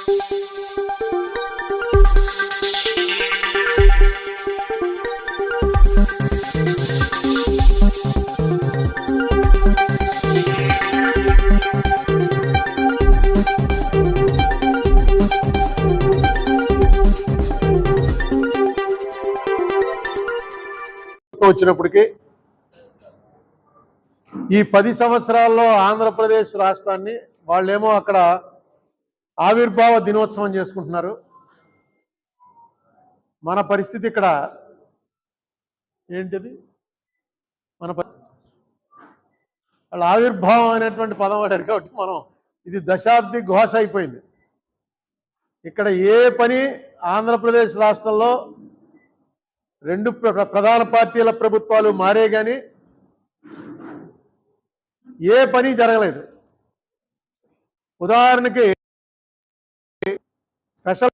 వచ్చినప్పటికీ ఈ 10 సంవత్సరాల్లో ఆంధ్రప్రదేశ్ రాష్ట్రాన్ని వాళ్ళేమో అక్కడ ఆవిర్భావ దినోత్సవం చేసుకుంటున్నారు. మన పరిస్థితి ఇక్కడ ఏంటిది? వాళ్ళ ఆవిర్భావం అనేటువంటి పదం వాడారు కాబట్టి మనం ఇది దశాబ్ది ఘోష అయిపోయింది. ఇక్కడ ఏ పని ఆంధ్రప్రదేశ్ రాష్ట్రంలో 2 ప్రధాన పార్టీల ప్రభుత్వాలు మారే కానీ ఏ పని జరగలేదు. ఉదాహరణకి స్పెషల్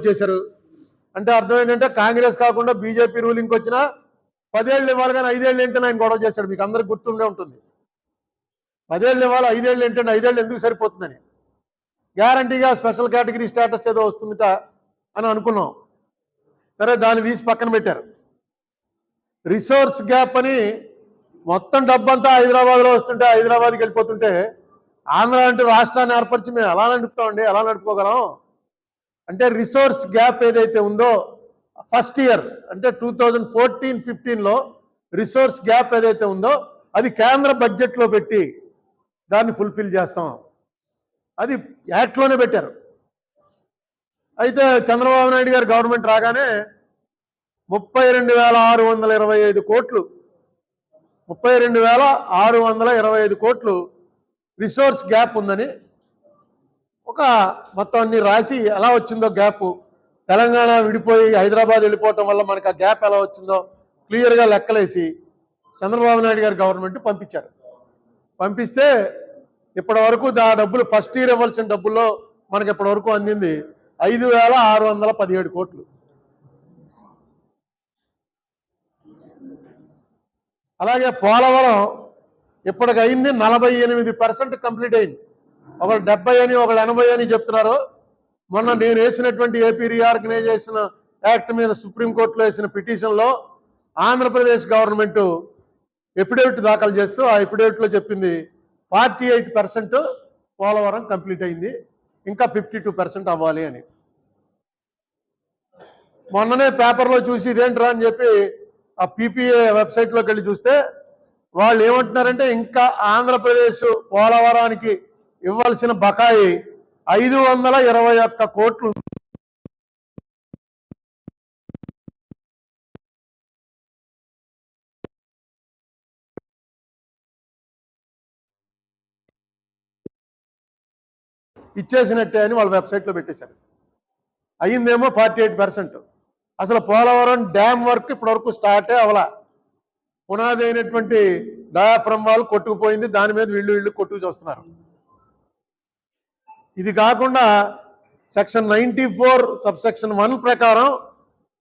చేశారు అంటే అర్థం ఏంటంటే కాంగ్రెస్ కాకుండా బీజేపీ రూలింగ్కి వచ్చినా 10 ఏళ్ళు ఇవ్వాలి కానీ 5 ఏళ్ళు ఏంటని ఆయన గొడవ చేశాడు. మీకు అందరికి గుర్తుండే ఉంటుంది. 10 ఏళ్ళు ఇవ్వాలి, 5 ఏళ్ళు ఏంటంటే 5 ఏళ్ళు ఎందుకు సరిపోతుందని. గ్యారంటీగా స్పెషల్ కేటగిరీ స్టేటస్ ఏదో వస్తుందిట అని అనుకున్నాం. సరే, దాన్ని తీసి పక్కన పెట్టారు. రిసోర్స్ గ్యాప్ అని మొత్తం డబ్బంతా హైదరాబాద్లో వస్తుంటే హైదరాబాద్కి వెళ్ళిపోతుంటే ఆంధ్ర అంటే రాష్ట్రాన్ని ఏర్పరిచి మేము ఎలా నడుపుతామండి, ఎలా నడుపుకోగలం అంటే రిసోర్స్ గ్యాప్ ఏదైతే ఉందో ఫస్ట్ ఇయర్ అంటే 2014-15లో రిసోర్స్ గ్యాప్ ఏదైతే ఉందో అది కేంద్ర బడ్జెట్లో పెట్టి దాన్ని ఫుల్ఫిల్ చేస్తాం. అది యాక్ట్లోనే పెట్టారు. అయితే చంద్రబాబు నాయుడు గారు గవర్నమెంట్ రాగానే 32,625 కోట్లు 32,625 కోట్లు రిసోర్స్ గ్యాప్ ఉందని ఒక మొత్తం అన్ని రాసి ఎలా వచ్చిందో గ్యాప్, తెలంగాణ విడిపోయి హైదరాబాద్ వెళ్ళిపోవటం వల్ల మనకు ఆ గ్యాప్ ఎలా వచ్చిందో క్లియర్గా లెక్కలేసి చంద్రబాబు నాయుడు గారు గవర్నమెంట్ పంపించారు. పంపిస్తే ఇప్పటి వరకు ఆ డబ్బులు ఫస్ట్ ఇయర్ ఇవ్వాల్సిన డబ్బుల్లో మనకి ఇప్పటి వరకు అందింది 5,617 కోట్లు. అలాగే పోలవరం ఇప్పటికి అయింది 48% కంప్లీట్ అయింది. ఒకళ్ళు 70 అని ఒకళ్ళు 80 అని చెప్తున్నారు. మొన్న నేను వేసినటువంటి ఏపీ రీఆర్గనైజేషన్ యాక్ట్ మీద సుప్రీంకోర్టులో వేసిన పిటిషన్లో ఆంధ్రప్రదేశ్ గవర్నమెంట్ ఎఫిడేవిట్ దాఖలు చేస్తూ ఆ ఎఫిడేవిట్లో చెప్పింది 48% పోలవరం కంప్లీట్ అయింది, ఇంకా 52% అవ్వాలి అని. మొన్ననే పేపర్లో చూసి ఇదేంట్రా అని చెప్పి ఆ పీపీఏ వెబ్సైట్లోకి వెళ్ళి చూస్తే వాళ్ళు ఏమంటున్నారంటే ఇంకా ఆంధ్రప్రదేశ్ పోలవరానికి ఇవ్వాల్సిన బకాయి 521 కోట్లు ఇచ్చేసినట్టే అని వాళ్ళ వెబ్సైట్లో పెట్టేశారు. అయ్యిందేమో 48%. అసలు పోలవరం డ్యామ్ వర్క్ ఇప్పటివరకు స్టార్టే అవలా. పునాది అయినటువంటి డయాఫ్రమ్ వాల్ కొట్టుకుపోయింది, దాని మీద వీళ్ళు కొట్టుకు చూస్తున్నారు. ఇది కాకుండా సెక్షన్ 94 సబ్సెక్షన్ 1 ప్రకారం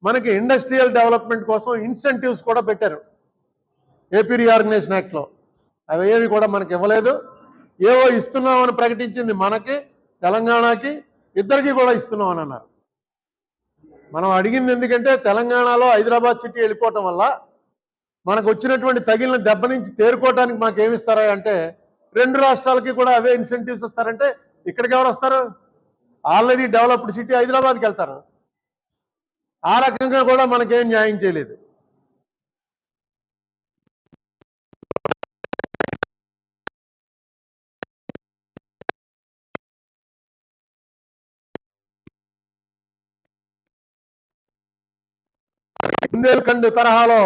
మనకి ఇండస్ట్రియల్ డెవలప్మెంట్ కోసం ఇన్సెంటివ్స్ కూడా పెట్టారు ఏపీ రీఆర్గనైజేషన్ యాక్ట్లో. అవి ఏవి కూడా మనకి ఇవ్వలేదు. ఏవో ఇస్తున్నామని ప్రకటించింది మనకి, తెలంగాణకి, ఇద్దరికి కూడా ఇస్తున్నామని అన్నారు. మనం అడిగింది ఎందుకంటే తెలంగాణలో హైదరాబాద్ సిటీ వెళ్ళిపోవటం వల్ల మనకు వచ్చినటువంటి తగిలిన దెబ్బ నుంచి తేరుకోవడానికి మాకు ఏమిస్తారా అంటే 2 రాష్ట్రాలకి కూడా అవే ఇన్సెంటివ్స్ ఇస్తారంటే ఇక్కడికి ఎవరు వస్తారు? ఆల్రెడీ డెవలప్డ్ సిటీ హైదరాబాద్కి వెళ్తారు. ఆ రకంగా కూడా మనకేం న్యాయం చేయలేదు. బుందేల్ఖండ్ తరహాలో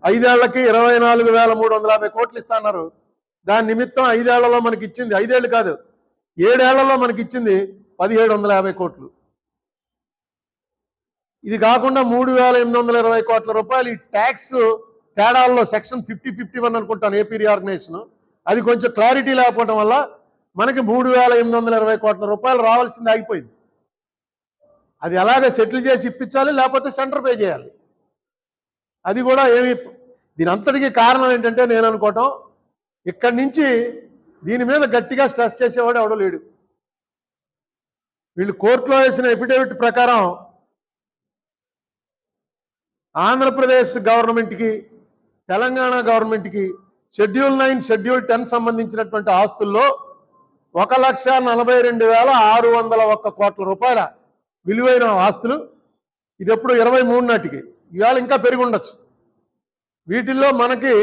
5 ఏళ్లకి 24,350 కోట్లు ఇస్తున్నారు. దాని నిమిత్తం 5 ఏళ్లలో మనకి ఇచ్చింది, 5 ఏళ్ళు కాదు 7 ఏళ్లలో మనకి ఇచ్చింది 1,750 కోట్లు. ఇది కాకుండా 3,820 కోట్ల రూపాయలు ఈ ట్యాక్స్ తేడాల్లో సెక్షన్ 50-51 అనుకుంటాను ఏపీ రీఆర్గనైజేషన్, అది కొంచెం క్లారిటీ లేకపోవడం వల్ల మనకి 3,820 కోట్ల రూపాయలు రావాల్సింది ఆగిపోయింది. అది ఎలాగ సెటిల్ చేసి ఇప్పించాలి, లేకపోతే సెంటర్ పే చేయాలి. అది కూడా ఏమి దీని అంతటికీ కారణం ఏంటంటే నేను అనుకోవటం, ఇక్కడి నుంచి దీని మీద గట్టిగా స్ట్రెస్ చేసేవాడు ఎవడో లేడు. వీళ్ళు కోర్టులో వేసిన ఎఫిడేవిట్ ప్రకారం ఆంధ్రప్రదేశ్ గవర్నమెంట్కి, తెలంగాణ గవర్నమెంట్కి షెడ్యూల్ 9, షెడ్యూల్ 10 సంబంధించినటువంటి ఆస్తుల్లో 1,42,601 కోట్ల రూపాయల విలువైన ఆస్తులు. ఇది ఎప్పుడు 23 నాటికి, ఇవాళ ఇంకా పెరిగి ఉండొచ్చు. వీటిల్లో మనకి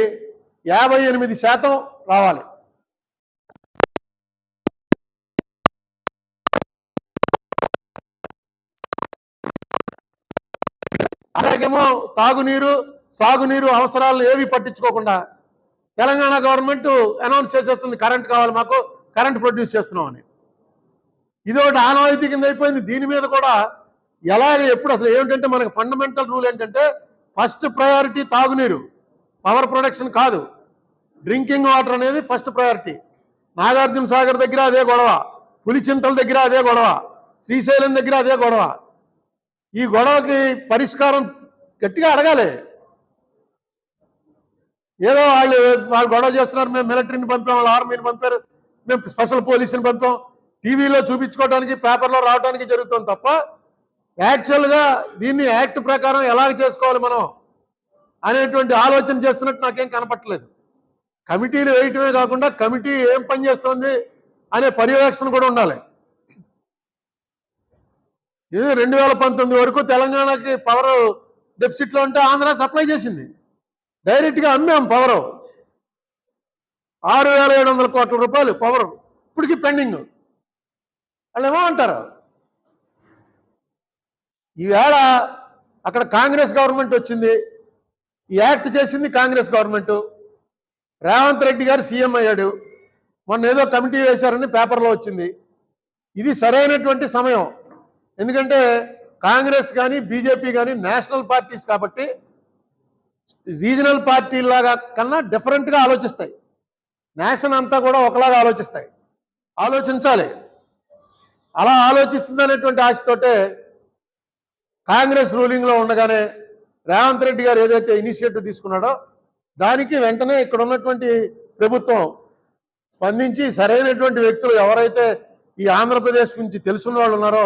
58% రావాలి. అలాగేమో తాగునీరు, సాగునీరు అవసరాలు ఏవి పట్టించుకోకుండా తెలంగాణ గవర్నమెంట్ అనౌన్స్ చేసేస్తుంది, కరెంట్ కావాలి మాకు, కరెంట్ ప్రొడ్యూస్ చేస్తున్నామని. ఇది ఒకటి ఆనవాయితీ కింద అయిపోయింది. దీని మీద కూడా ఎలాగ ఎప్పుడు అసలు ఏమిటంటే మనకు ఫండమెంటల్ రూల్ ఏంటంటే ఫస్ట్ ప్రయారిటీ తాగునీరు, పవర్ ప్రొడక్షన్ కాదు. డ్రింకింగ్ వాటర్ అనేది ఫస్ట్ ప్రయారిటీ. నాగార్జున సాగర్ దగ్గర అదే గొడవ, పులిచింతల దగ్గర అదే గొడవ, శ్రీశైలం దగ్గర అదే గొడవ. ఈ గొడవకి పరిష్కారం గట్టిగా అడగాలి. ఏదో వాళ్ళు గొడవ చేస్తున్నారు, మేము మిలిటరీని పంపాం, వాళ్ళు ఆర్మీని పంపారు, మేము స్పెషల్ పోలీసుని పంపాం, టీవీలో చూపించుకోవడానికి, పేపర్లో రావడానికి జరుగుతుంది తప్ప యాక్చువల్గా దీన్ని యాక్ట్ ప్రకారం ఎలాగ చేసుకోవాలి మనం అనేటువంటి ఆలోచన చేస్తున్నట్టు నాకేం కనపట్టలేదు. కమిటీలు వేయటమే కాకుండా కమిటీ ఏం పని చేస్తుంది అనే పర్యవేక్షణ కూడా ఉండాలి. ఇది 2019 వరకు తెలంగాణకి పవర్ డెఫిసిట్లో ఉంటే ఆంధ్ర సప్లై చేసింది, డైరెక్ట్గా అమ్మాం పవర్. 6,700 కోట్ల రూపాయలు పవర్ ఇప్పటికీ పెండింగ్. వాళ్ళు ఏమో అంటారు. ఈవేళ అక్కడ కాంగ్రెస్ గవర్నమెంట్ వచ్చింది, ఈ యాక్ట్ చేసింది కాంగ్రెస్ గవర్నమెంట్. రేవంత్ రెడ్డి గారు సీఎం అయ్యాడు, మొన్న ఏదో కమిటీ వేశారని పేపర్లో వచ్చింది. ఇది సరైనటువంటి సమయం. ఎందుకంటే కాంగ్రెస్ కానీ బీజేపీ కానీ నేషనల్ పార్టీస్ కాబట్టి రీజనల్ పార్టీలాగా కన్నా డిఫరెంట్గా ఆలోచిస్తాయి. నేషన్ అంతా కూడా ఒకలాగా ఆలోచిస్తాయి. ఆలోచించాలి. అలా ఆలోచిస్తుందనేటువంటి ఆశతోటే కాంగ్రెస్ రూలింగ్లో ఉండగానే రేవంత్ రెడ్డి గారు ఏదైతే ఇనిషియేటివ్ తీసుకున్నాడో దానికి వెంటనే ఇక్కడ ఉన్నటువంటి ప్రభుత్వం స్పందించి సరైనటువంటి వ్యక్తులు ఎవరైతే ఈ ఆంధ్రప్రదేశ్ గురించి తెలుసున్న వాళ్ళు ఉన్నారో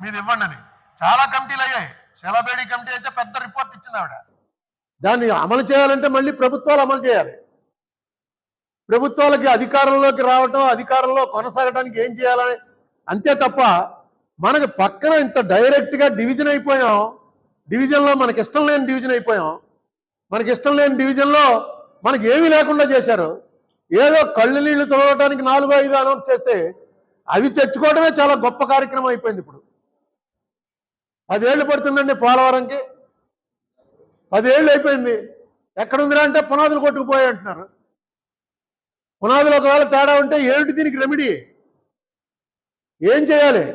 మీరు ఇవ్వండి అని చాలా కమిటీలు అయ్యాయి. శలాబేడి కమిటీ అయితే పెద్ద రిపోర్ట్ ఇచ్చింది ఆవిడ. దాన్ని అమలు చేయాలంటే మళ్ళీ ప్రభుత్వాలు అమలు చేయాలి. ప్రభుత్వాలకి అధికారంలోకి రావటం, అధికారంలో కొనసాగడానికి ఏం చేయాలని అంతే తప్ప మనకు పక్కన ఇంత డైరెక్ట్గా డివిజన్ అయిపోయాం. డివిజన్లో మనకి ఇష్టం లేని డివిజన్ అయిపోయాం. మనకి ఇష్టం లేని డివిజన్లో మనకి ఏమీ లేకుండా చేశారు. ఏదో కళ్ళు నీళ్లు తొలగడానికి 4-5 అనౌన్స్ చేస్తే అవి తెచ్చుకోవడమే చాలా గొప్ప కార్యక్రమం అయిపోయింది. ఇప్పుడు 10 ఏళ్ళు పడుతుందండి పోలవరంకి. 10 ఏళ్ళు అయిపోయింది. ఎక్కడుందిరా అంటే పునాదులు కొట్టుకుపోయాయి అంటున్నారు. పునాదులు ఒకవేళ తేడా ఉంటే ఏమిటి దీనికి రెమెడీ? ఏం చేయాలి?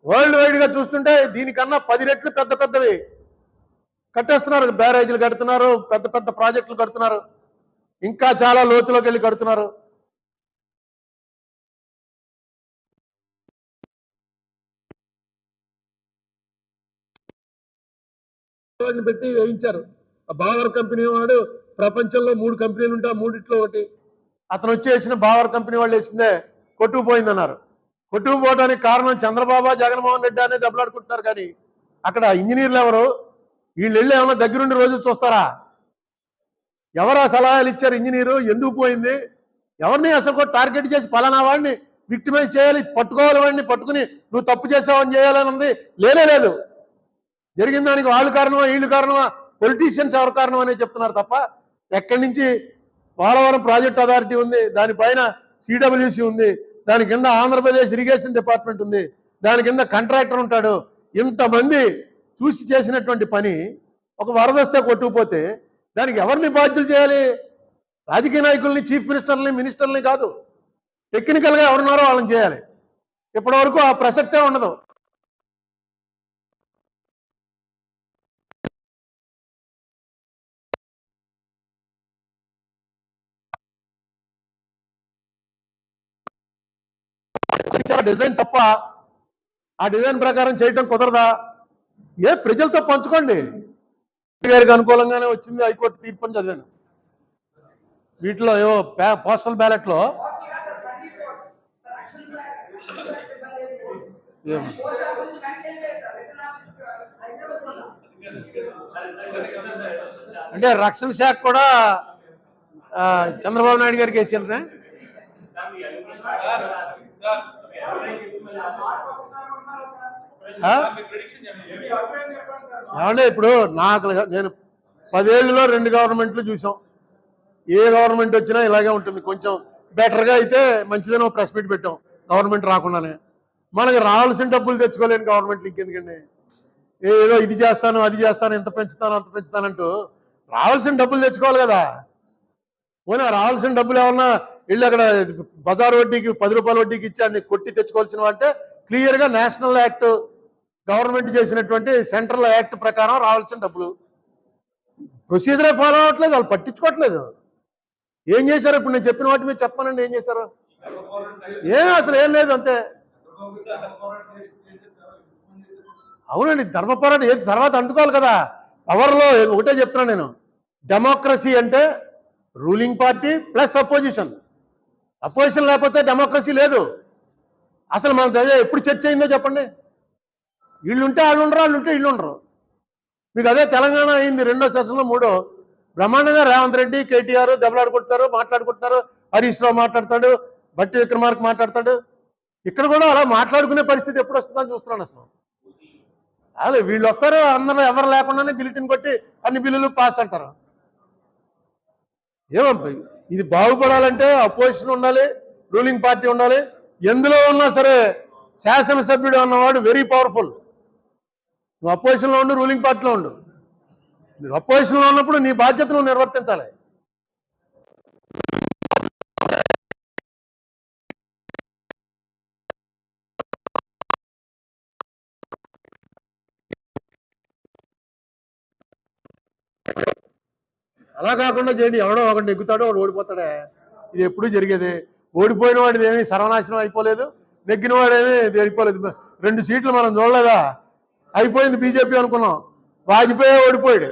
వరల్డ్ వైడ్గా చూస్తుంటే దీనికన్నా 10 రెట్లు పెద్ద పెద్దవి కట్టేస్తున్నారు. బ్యారేజీలు కడుతున్నారు, పెద్ద పెద్ద ప్రాజెక్టులు కడుతున్నారు, ఇంకా చాలా లోతులోకి వెళ్ళి కడుతున్నారు. పెట్టి వేయించారు. ఆ బావర్ కంపెనీ వాడు ప్రపంచంలో 3 కంపెనీలు ఉంటే 3 ఒకటి అతను వచ్చేసిన బావర్ కంపెనీ వాళ్ళు వేసిందే కొట్టుకుపోయిందన్నారు. కొట్టుకుపోవడానికి కారణం చంద్రబాబు, జగన్మోహన్ రెడ్డి అనేది దెబ్బలాడుకుంటున్నారు. కానీ అక్కడ ఇంజనీర్లు ఎవరు? వీళ్ళు వెళ్ళి ఏమన్నా దగ్గరుండి రోజు చూస్తారా? ఎవరు ఆ సలహాలు ఇచ్చారు? ఇంజనీరు ఎందుకు పోయింది? ఎవరిని అసలు టార్గెట్ చేసి పలానా వాడిని విక్టిమైజ్ చేయాలి, పట్టుకోవాలి, వాడిని పట్టుకుని నువ్వు తప్పు చేసావని చేయాలని ఉంది లేదు. జరిగిన దానికి వాళ్ళు కారణమా, వీళ్ళు కారణమా, పొలిటీషియన్స్ ఎవరు కారణం అనేది చెప్తున్నారు తప్ప ఎక్కడి నుంచి పోలవరం ప్రాజెక్ట్ అథారిటీ ఉంది, దానిపైన సిడబ్ల్యూసి ఉంది, దాని కింద ఆంధ్రప్రదేశ్ ఇరిగేషన్ డిపార్ట్మెంట్ ఉంది, దాని కింద కాంట్రాక్టర్ ఉంటాడు. ఇంతమంది చూసి చేసినటువంటి పని ఒక వరద వస్తే కొట్టుకుపోతే దానికి ఎవరిని బాధ్యులు చేయాలి? రాజకీయ నాయకుల్ని, చీఫ్ మినిస్టర్ని కాదు, టెక్నికల్గా ఎవరున్నారో వాళ్ళని చేయాలి. ఇప్పటివరకు ఆ ప్రసక్తే ఉండదు. డిజైన్ తప్ప, ఆ డిజైన్ ప్రకారం చేయటం కుదరదా? ప్రజలతో పంచుకోండి. గారికి అనుకూలంగానే వచ్చింది హైకోర్టు తీర్పు అని చదివాను. వీటిలో ఏవో పోస్టల్ బ్యాలెట్లో అంటే రక్షణ శాఖ కూడా చంద్రబాబు నాయుడు గారికి వేసారా? ఏమంటే ఇప్పుడు నేను 10 ఏళ్ళలో 2 గవర్నమెంట్లు చూసాం. ఏ గవర్నమెంట్ వచ్చినా ఇలాగే ఉంటుంది. కొంచెం బెటర్గా అయితే మంచిదని ప్రెస్ మీట్ పెట్టాం గవర్నమెంట్ రాకుండానే. మనకి రావాల్సిన డబ్బులు తెచ్చుకోలేని గవర్నమెంట్లు ఇంకెందుకండి? ఏదో ఇది చేస్తాను, అది చేస్తాను, ఇంత పెంచుతాను, అంత పెంచుతానంటూ రావాల్సిన డబ్బులు తెచ్చుకోవాలి కదా. పోనీ రావాల్సిన డబ్బులు ఏమన్నా వెళ్ళి అక్కడ బజార్ వడ్డీకి 10 రూపాయల వడ్డీకి ఇచ్చి కొట్టి తెచ్చుకోవాల్సిన అంటే క్లియర్గా నేషనల్ యాక్ట్, గవర్నమెంట్ చేసినటువంటి సెంట్రల్ యాక్ట్ ప్రకారం రావాల్సిన డబ్బులు. ప్రొసీజరే ఫాలో అవ్వట్లేదు, వాళ్ళు పట్టించుకోవట్లేదు. ఏం చేశారు? ఇప్పుడు నేను చెప్పిన వాటి మీద చెప్పానండి. ఏం చేశారు? అసలు ఏం లేదు, అంతే. అవునండి, ధర్మ పోరాటం ఏది తర్వాత అంటుకోవాలి కదా. పవర్లో ఒకటే చెప్తున్నాను నేను, డెమోక్రసీ అంటే ruling party plus opposition. Opposition లేకపోతే డెమోక్రసీ లేదు. అసలు మన దగ్గర ఎప్పుడు చర్చ అయిందో చెప్పండి. వీళ్ళుంటే వాళ్ళు ఉండరు, వాళ్ళు ఉంటే వీళ్ళు ఉండరు. మీకు అదే తెలంగాణ అయింది 2వ సెషన్లో 3వ బ్రహ్మాండంగా రేవంత్ రెడ్డి, కేటీఆర్ దెబ్బలాడుకుంటున్నారు, మాట్లాడుకుంటున్నారు. హరీష్ రావు మాట్లాడతాడు, బట్టి విక్రమార్క మాట్లాడతాడు. ఇక్కడ కూడా అలా మాట్లాడుకునే పరిస్థితి ఎప్పుడు వస్తుందని చూస్తున్నాను. అసలు వీళ్ళు వస్తారు, అందరూ ఎవరు లేకుండానే బిల్లుటిని కొట్టి అన్ని బిల్లులు పాస్ అంటారు. ఇది బాగుపడాలంటే అపోజిషన్ ఉండాలి, రూలింగ్ పార్టీ ఉండాలి. ఎందులో ఉన్నా సరే శాసనసభ్యుడు అన్నవాడు వెరీ పవర్ఫుల్. నువ్వు అపోజిషన్లో ఉండు, రూలింగ్ పార్టీలో ఉండు. నువ్వు అపోజిషన్లో ఉన్నప్పుడు నీ బాధ్యత నువ్వు నిర్వర్తించాలి. అలా కాకుండా చేయండి. ఎవడో ఒకటి నెగ్గుతాడో వాడు ఓడిపోతాడే. ఇది ఎప్పుడూ జరిగేది. ఓడిపోయిన వాడిది ఏమీ సర్వనాశనం అయిపోలేదు, నెగ్గిన వాడేమీ అయిపోలేదు. 2 సీట్లు మనం చూడలేదా? అయిపోయింది బీజేపీ అనుకున్నాం, వాజ్పేయి ఓడిపోయాడు.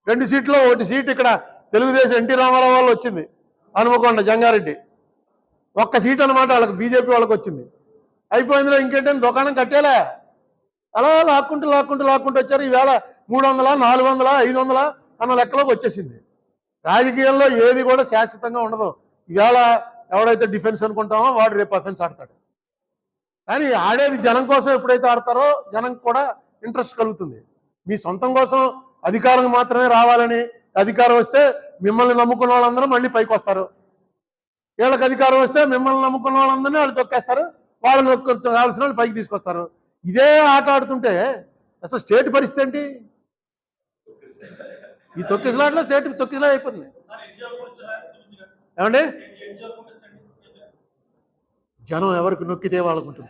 2 సీట్లో 1 సీట్ ఇక్కడ తెలుగుదేశం ఎన్టీ రామారావు వాళ్ళు వచ్చింది, హనుమకొండ జంగారెడ్డి. 1 సీట్ అనమాట వాళ్ళకి, బీజేపీ వాళ్ళకి వచ్చింది. అయిపోయిందిలో ఇంకేంటని దుకాణం కట్టేలే. అలా లాక్కుంటూ లాక్కుంటూ లాక్కుంటూ వచ్చారు. ఈవేళ 300, 400, 500 అన్న లెక్కలోకి వచ్చేసింది. రాజకీయాల్లో ఏది కూడా శాశ్వతంగా ఉండదు. ఈవేళ ఎవడైతే డిఫెన్స్ అనుకుంటామో వాడు రేపు అఫెన్స్ ఆడతాడు. కానీ ఆడేది జనం కోసం ఎప్పుడైతే ఆడతారో జనం కూడా ఇంట్రెస్ట్ కలుగుతుంది. మీ సొంతం కోసం అధికారం మాత్రమే రావాలని, అధికారం వస్తే మిమ్మల్ని నమ్ముకున్న వాళ్ళందరూ మళ్ళీ పైకి వస్తారు. వీళ్ళకి అధికారం వస్తే మిమ్మల్ని నమ్ముకున్న వాళ్ళందరినీ వాళ్ళు తొక్కేస్తారు, వాళ్ళని కావాల్సిన వాళ్ళు పైకి తీసుకొస్తారు. ఇదే ఆట ఆడుతుంటే అసలు స్టేట్ పరిస్థితి ఏంటి? ఈ తొక్కిసలాట్లో స్టేట్ తొక్కిసలా అయిపోతుంది. ఏమండి, జనం ఎవరికి నొక్కితే వాళ్ళకుంటుంది.